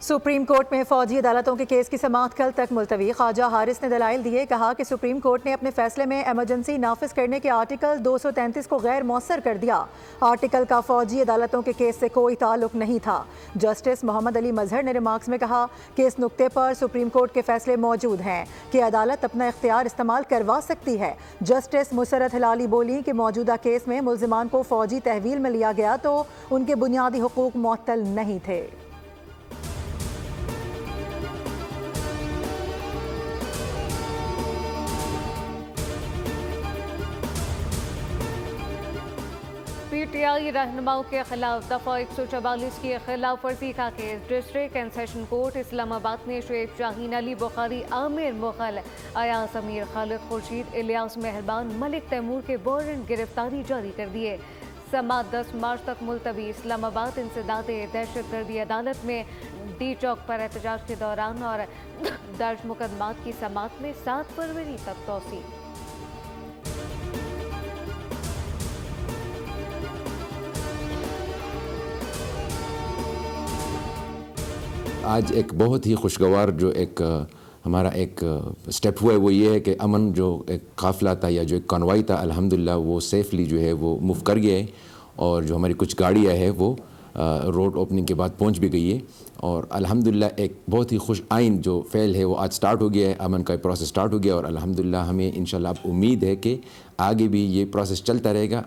Supreme court में फौजी अदालतों के केस की समाअत कल तक मुलतवी। ख्वाजा हारिस ने दलाइल दिए, कहा कि सुप्रीम कोर्ट ने अपने फैसले में एमरजेंसी नाफिज करने के आर्टिकल 233 को गैर मौसर कर दिया। आर्टिकल का फौजी अदालतों के केस से कोई ताल्लुक नहीं था। जस्टिस मोहम्मद अली मजहर ने रिमार्क्स में कहा कि इस नुक्ते पर सुप्रीम कोर्ट के फैसले मौजूद हैं कि अदालत अपना इख्तियार इस्तेमाल करवा सकती है। जस्टिस मुसरत हिलाली बोली कि मौजूदा केस में मुल्जिमान को फौजी तहवील में लिया गया तो उनके बुनियादी हुकूक मुअत्तल नहीं थे। पीटीआई रहनुमाओं के खिलाफ दफा 144 की खिलाफ वर्जी का case. District and session court Islamabad ने शुएब शाहीन, अली बुखारी, आमिर मुगल, अयाज अमीर, खालिद खुर्शीद, इलियास मेहरबान, मलिक तैमूर के वारंट गिरफ्तारी जारी कर दिए। समाअत 10 मार्च तक मुलतवी। इस्लामाबाद इंसदादे दहशतगर्दी अदालत में डी चौक पर एहतजाज के दौरान और दर्ज मुकदमात की समाअत में 7 फरवरी तक तौसी। आज एक बहुत ही खुशगवार जो एक हमारा एक स्टेप हुआ है वो ये है कि अमन जो एक काफ़िला था या जो एक कॉन्वॉय था, अल्हम्दुलिल्लाह वो सेफली जो है वो मूव कर गया है और जो हमारी कुछ गाड़ियाँ हैं वो रोड ओपनिंग के बाद पहुंच भी गई है और अल्हम्दुलिल्लाह एक बहुत ही खुश आइन जो फ़ेल है वो आज स्टार्ट हो गया है। अमन का प्रोसेस स्टार्ट हो गया और अल्हम्दुलिल्लाह हमें इंशाल्लाह अब उम्मीद है कि आगे भी ये प्रोसेस चलता रहेगा।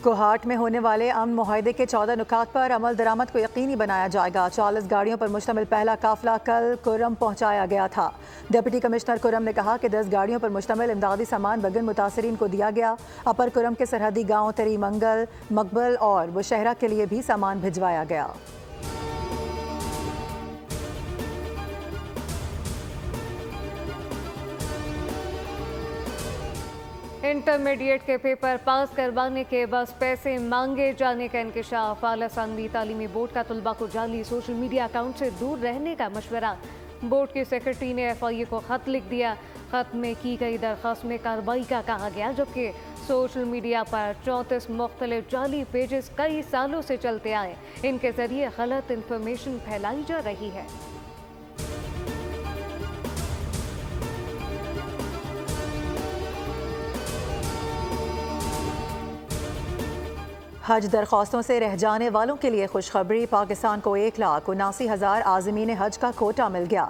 कोहाट में होने वाले अमन मुआहदे के 14 नुकात पर अमल दरामद को यकीनी बनाया जाएगा। 40 गाड़ियों पर मुश्तमिल पहला काफिला कल कुर्रम पहुंचाया गया था। डिप्टी कमिश्नर कुर्रम ने कहा कि 10 गाड़ियों पर मुश्तमिल इमदादी सामान बगन मुतासरीन को दिया गया। अपर कुर्रम के सरहदी गाँव तरी मंगल, मकबल और बुशहरा के लिए भी सामान भिजवाया गया। इंटरमीडिएट के पेपर पास करवाने के बस पैसे मांगे जाने का इंकशाफ। आला सानवी तालीमी बोर्ड का तलबा को जाली सोशल मीडिया अकाउंट से दूर रहने का मशवरा। बोर्ड के सेक्रेटरी ने FIA को खत लिख दिया। खत में की गई दरख्वास्त में कार्रवाई का कहा गया, जबकि सोशल मीडिया पर 34 मुख्तलिफ जाली पेजेस कई सालों से चलते आए। इनके जरिए गलत इंफॉर्मेशन फैलाई जा रही है। हज दरख्वास्तों से रह जाने वालों के लिए खुशखबरी। पाकिस्तान को 1,79,000 आज़मीन हज का कोटा मिल गया।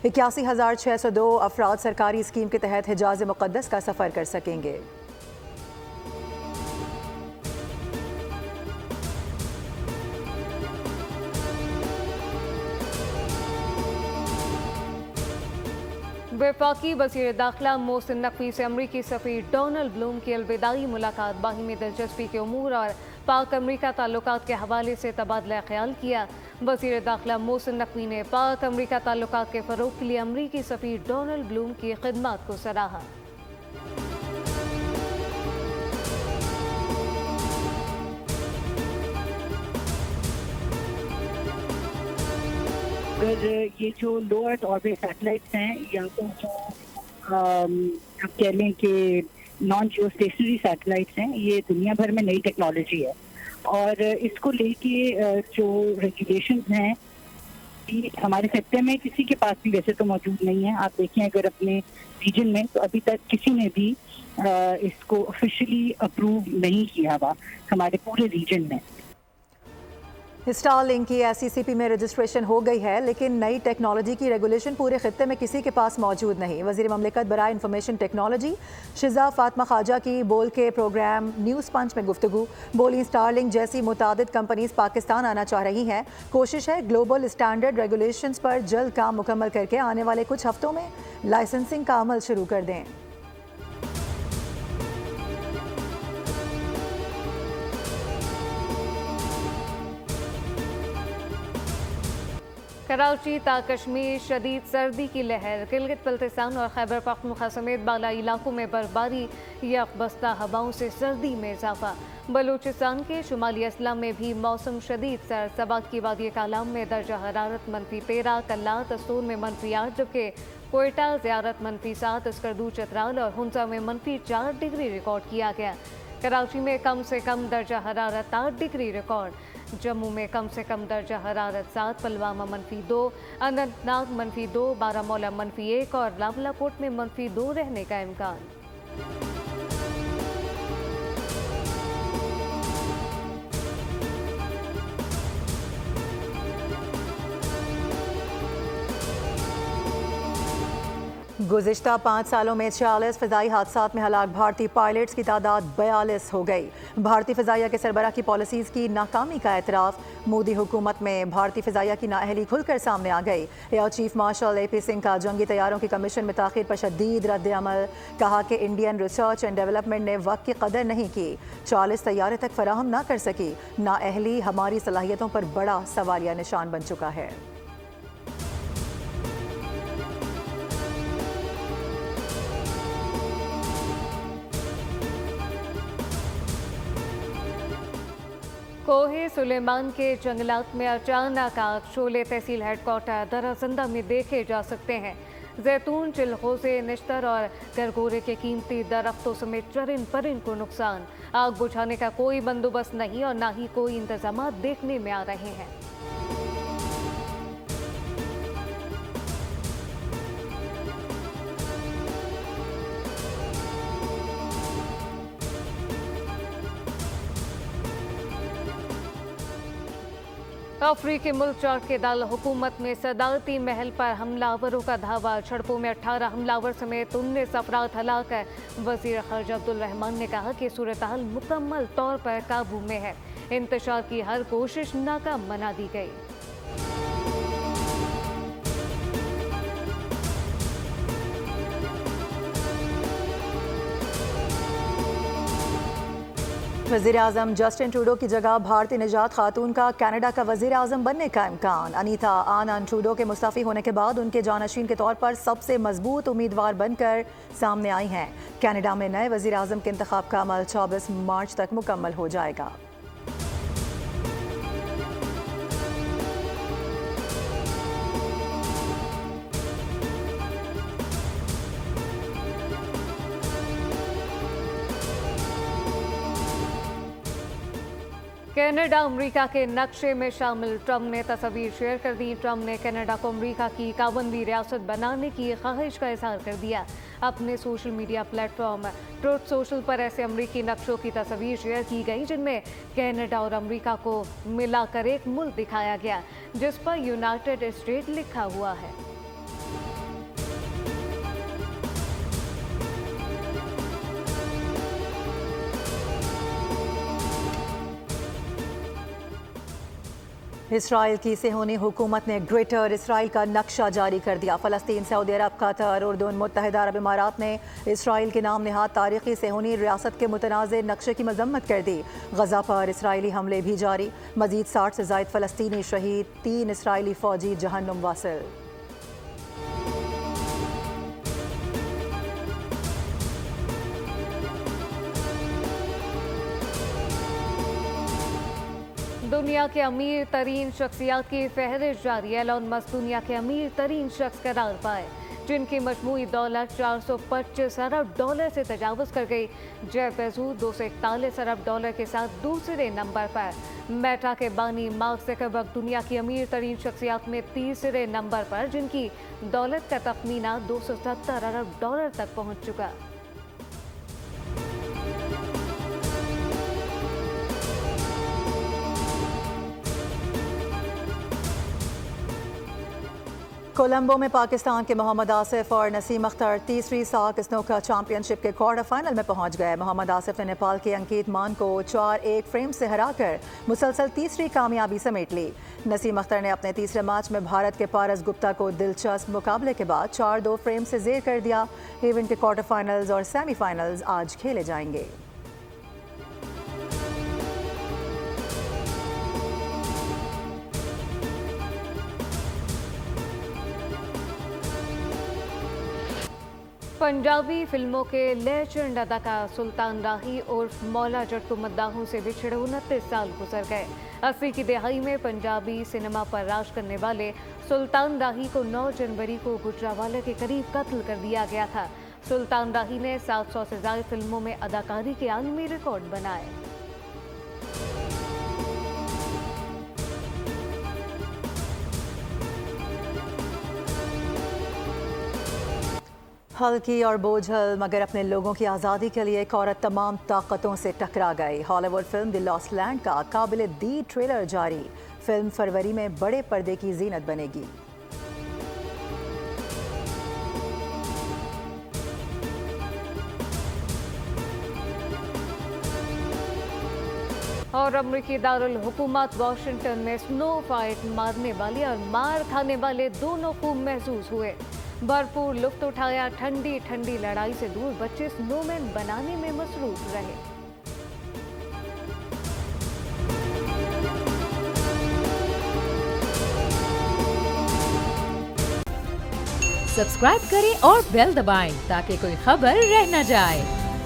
81,602 अफराद सरकारी स्कीम के तहत हिजाज मुक़द्दस का सफ़र कर सकेंगे। वफाकी वज़ीर दाखिला मोहसिन नकवी से अमरीकी सफ़ीर डोनाल्ड ब्लूम की अलविदाई मुलाकात। बाहिमी दिलचस्पी के उमूर और पाक अमरीका ताल्लुकात के हवाले से तबादला ख्याल किया। वज़ीर दाखिला मोहसिन नकवी ने पाक अमरीका ताल्लुकात के फ़रोग़ के लिए अमरीकी सफ़ीर डोनाल्ड ब्लूम की खिदमत को सराहा। अगर ये जो लो अर्थ ऑर्बिट सैटेलाइट्स हैं या तो जो आप कह लें कि नॉन जियो स्टेशनरी सैटेलाइट्स हैं, ये दुनिया भर में नई टेक्नोलॉजी है और इसको लेके जो रेगुलेशंस हैं ये हमारे सेक्टर में किसी के पास भी वैसे तो मौजूद नहीं है। आप देखें अगर अपने रीजन में तो अभी तक किसी ने भी इसको ऑफिशियली अप्रूव नहीं किया हुआ हमारे पूरे रीजन में। स्टारलिंक की SCCP में रजिस्ट्रेशन हो गई है, लेकिन नई टेक्नोलॉजी की रेगुलेशन पूरे खित्ते में किसी के पास मौजूद नहीं। वज़ीर ममलिकत बराए इंफॉर्मेशन टेक्नोलॉजी शिजा फातिमा ख्वाजा की बोल के प्रोग्राम न्यूज़ पंच में गुफ्तगू। बोली स्टारलिंक जैसी मुतादिद कंपनीज पाकिस्तान आना चाह रही हैं। कोशिश है ग्लोबल स्टैंडर्ड रेगुलेशंस पर जल्द काम मुकम्मल करके आने वाले कुछ हफ्तों में लाइसेंसिंग का अमल शुरू कर दें। कराची ता कश्मीर शदीद सर्दी की लहर। गिलगित बल्तिस्तान और खैबर पख्तूनख्वा समेत बालाई इलाकों में बर्फबारी, यकबस्ता हवाओं से सर्दी में इजाफा। बलूचिस्तान के शुमाली असला में भी मौसम शदीद सर्द। सबात की वादी कालाम में दर्जा हरारत -13, कल्लात अस्तूर में -8, जबकि कोयटा ज़ियारत -7, अस्करदू चतराल और हुंसा में -4 डिग्री रिकॉर्ड किया गया। कराची में कम से कम दर्जा हरारत 8 डिग्री रिकॉर्ड। जम्मू में कम से कम दर्जा हरारत 7, पुलवामा -2, अनंतनाग -2, बारामूला -1 और लावलाकोट में -2 रहने का इम्कान। गुज़िश्ता 5 सालों में 46 फ़िज़ाई हादसात में हलाक भारतीय पायलट्स की तादाद 42 हो गई। भारतीय फ़िज़ाइया के सरबराह की पॉलिसीज़ की नाकामी का एतराफ़। मोदी हुकूमत में भारतीय फ़िज़ाइया की नाअहली खुलकर सामने आ गई। Air chief marshal AP Singh का जंगी तैयारों की कमीशन में ताख़ीर पर शदीद रद्द-ए-अमल। कहा कि इंडियन रिसर्च एंड डेवलपमेंट ने वक्त की कदर नहीं की, 40 तैयारे तक फराहम न कर सकी। नाअहली हमारी सलाहियतों पर बड़ा सवालिया निशान बन चुका है। कोहे सुलेमान के जंगलात में अचानक आग, शोले तहसील हेडक्वार्टर दराजंदा में देखे जा सकते हैं। जैतून, चिलगोज़े, निश्तर और गरगोरे के कीमती दरख्तों समेत चरिंद परिंद को नुकसान। आग बुझाने का कोई बंदोबस्त नहीं और न ही कोई इंतजाम देखने में आ रहे हैं। अफ्रीकी मुल्क चार्ट के दाल हुकूमत में सदारती महल पर हमलावरों का धावा। झड़पों में 18 हमलावर समेत 19 अफराद हलाक है। वज़ीर ख़ारजा अब्दुल रहमान ने कहा कि सूरत हाल मुकम्मल तौर पर काबू में है। इंतशार की हर कोशिश नाकाम बना दी गई। वज़ीर-ए-आज़म जस्टिन ट्रूडो की जगह भारतीय निजात खातून का कनाडा का वज़ीर-ए-आज़म बनने का इम्कान। अनीता आनन ट्रूडो के मुस्तफ़ी होने के बाद उनके जानशीन के तौर पर सबसे मजबूत उम्मीदवार बनकर सामने आई हैं। कनाडा में नए वज़ीर-ए-आज़म के इंतखाब का अमल 24 मार्च तक मुकम्मल हो जाएगा। कनाडा अमेरिका के नक्शे में शामिल। ट्रंप ने तस्वीर शेयर कर दी। ट्रंप ने कनाडा को अमेरिका की 51वीं रियासत बनाने की ख्वाहिश का इजहार कर दिया। अपने social media platform truth social पर ऐसे अमेरिकी नक्शों की तस्वीर शेयर की गई जिनमें कनाडा और अमेरिका को मिलाकर एक मुल्क दिखाया गया जिस पर यूनाइटेड स्टेट लिखा हुआ है। इसराइल की सेहूनी हुकूमत ने ग्रेटर इसराइल का नक्शा जारी कर दिया। फ़लस्तीन, सऊदी अरब, कतर, उर्दून, मुत्तहिदा अरब इमारात ने इसराइल के नाम नेहाद तारीखी सेहूनी रियासत के मुतनाज़ नक्शे की मजम्मत कर दी। गजा पर इसराइली हमले भी जारी। मजीद 60 से ज़ायद फ़लस्तीनी शहीद, 3 इसराइली फ़ौजी जहन्नुम वासिल। दुनिया के अमीर तरीन शख्सियात की फहरिस्त जारी। एलन मस्क दुनिया के अमीर तरीन शख्स करार पाए जिनकी मजमूई दौलत 425 अरब डॉलर से तजावज़ कर गई। जेफ बेज़ोस 241 अरब डॉलर के साथ दूसरे नंबर पर। मेटा के बानी मार्क ज़करबर्ग दुनिया की अमीर तरीन शख्सियात में तीसरे नंबर पर जिनकी दौलत का तखमीना 270 अरब डॉलर तक पहुँच चुका। कोलंबो में पाकिस्तान के मोहम्मद आसिफ और नसीम अख्तर तीसरी साक स्नूकर चैंपियनशिप के क्वार्टर फाइनल में पहुंच गए। मोहम्मद आसिफ ने नेपाल के अंकित मान को 4-1 फ्रेम से हराकर मुसलसल तीसरी कामयाबी समेट ली। नसीम अख्तर ने अपने तीसरे मैच में भारत के पारस गुप्ता को दिलचस्प मुकाबले के बाद 4-2 फ्रेम से जेर कर दिया। इवेंट के क्वार्टर फाइनल्स और सेमीफाइनल्स आज खेले जाएंगे। पंजाबी फिल्मों के लेजेंड अदाकार सुल्तान राही उर्फ मौला जट को मद्दाहों से बिछड़े 29 साल गुजर गए। 80 की दहाई में पंजाबी सिनेमा पर राज करने वाले सुल्तान राही को 9 जनवरी को गुजरावाला के करीब कत्ल कर दिया गया था। सुल्तान राही ने 700 से ज़्यादा फिल्मों में अदाकारी के आलमी रिकॉर्ड बनाए। हल्की और बोझल मगर अपने लोगों की आज़ादी के लिए एक औरत तमाम ताकतों से टकरा गई। Hollywood film the lost land का काबिल दी ट्रेलर जारी। फिल्म फरवरी में बड़े पर्दे की जीनत बनेगी। और अमरीकी दारुल हुकूमत वाशिंगटन में स्नो फाइट मारने वाले और मार खाने वाले दोनों खूब महसूस हुए। भरपूर लुत्फ उठाया। ठंडी ठंडी लड़ाई से दूर बच्चे स्नोमैन बनाने में मसरूफ रहे। सब्सक्राइब करें और बेल दबाएं ताकि कोई खबर रह न जाए।